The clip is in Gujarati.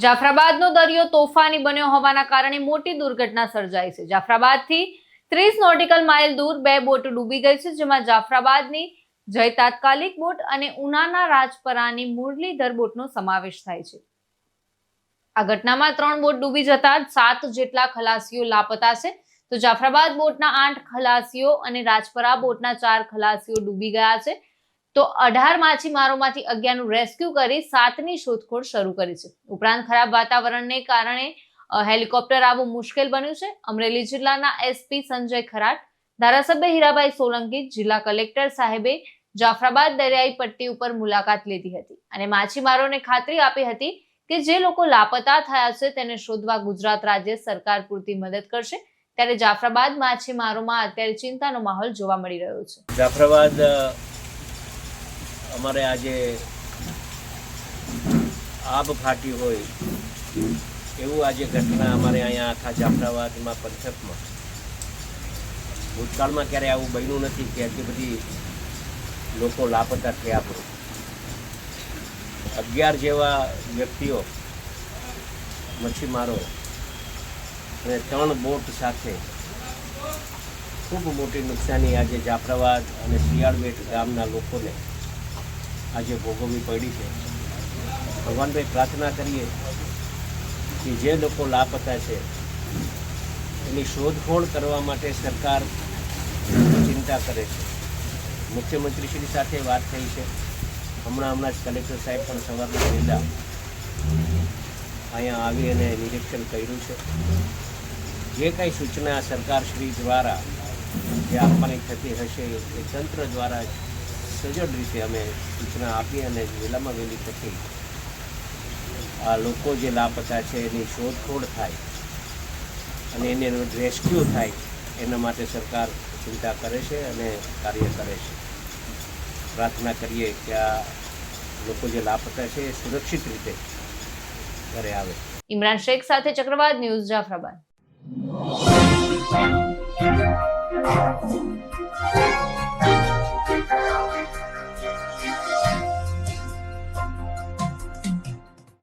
જાફરાબાદનો દરિયો તોફાની બન્યો હોવાના કારણે મોટી દુર્ઘટના સર્જાઈ છે। જાફરાબાદથી 30 નોટિકલ માઇલ દૂર બે બોટ ડૂબી ગઈ છે, જેમાં જાફરાબાદની જય તાત્કાલિક બોટ અને ઉનાના રાજપરાની મુરલીધર બોટનો સમાવેશ થાય છે। આ ઘટનામાં 3 બોટ ડૂબી જતા 7 જેટલા ખલાસીઓ લાપતા છે, તો જાફરાબાદ બોટના 8 ખલાસીઓ અને રાજપરા બોટના 4 ખલાસીઓ ડૂબી ગયા છે। તો 18 માછીમારોમાંથી 11 નું રેસ્ક્યુ કરી 7ની શોધખોળ શરૂ કરી છે। ઉપરાંત ખરાબ વાતાવરણને કારણે હેલિકોપ્ટર આવવું મુશ્કેલ બન્યું છે। અમરેલી જિલ્લાના એસપી સંજય ખરાટ, ધારાસભ્ય હીરાભાઈ સોલંકી, જિલ્લા કલેક્ટર સાહેબે જાફરાબાદ દરિયાઈ પટ્ટી ઉપર મુલાકાત લીધી હતી અને માછીમારોને ખાતરી આપી હતી કે જે લોકો લાપતા થયા છે તેને શોધવા ગુજરાત રાજ્ય સરકાર પૂરતી મદદ કરશે। ત્યારે જાફરાબાદ માછીમારોમાં અત્યારે ચિંતાનો માહોલ જોવા મળી રહ્યો છે। જાફરાબાદ અમારે આજે આબ ફાટી હોય એવું આજે ઘટના અમારે અહીંયા આખા જાફરાબાદમાં પંથકમાં ભૂતકાળમાં ક્યારે આવું બન્યું નથી કે આટલી બધી લોકો લાપતા થયા હોય। 11 જેવા વ્યક્તિઓ મચ્છીમારો અને 3 બોટ સાથે ખૂબ મોટી નુકસાની આજે જાફરાબાદ અને શિયાળબેટ ગામના લોકોને આજે ભોગવવી પડી છે। ભગવાનભાઈ પ્રાર્થના કરીએ કે જે લોકો લાપતા છે એની શોધખોળ કરવા માટે સરકાર ચિંતા કરે છે। મુખ્યમંત્રીશ્રી સાથે વાત થઈ છે, હમણાં જ કલેક્ટર સાહેબ પણ સવારના વહેલા અહીંયા આવી અને નિરીક્ષણ કર્યું છે। જે કંઈ સૂચના સરકારશ્રી દ્વારા જે આપવાની થતી હશે એ તંત્ર દ્વારા સજ્જડ રીતે અમે સૂચના આપી અને વહેલામાં વહેલી તકે આ લોકો જે લાપતા છે એની શોધખોળ થાય અને એને રેસ્ક્યુ થાય એના માટે સરકાર ચિંતા કરે છે અને કાર્ય કરે છે। પ્રાર્થના કરીએ કે આ લોકો જે લાપતા છે એ સુરક્ષિત રીતે ઘરે આવે। ઇમરાન શેખ સાથે ચક્રવાત ન્યૂઝ, જાફરાબાદ।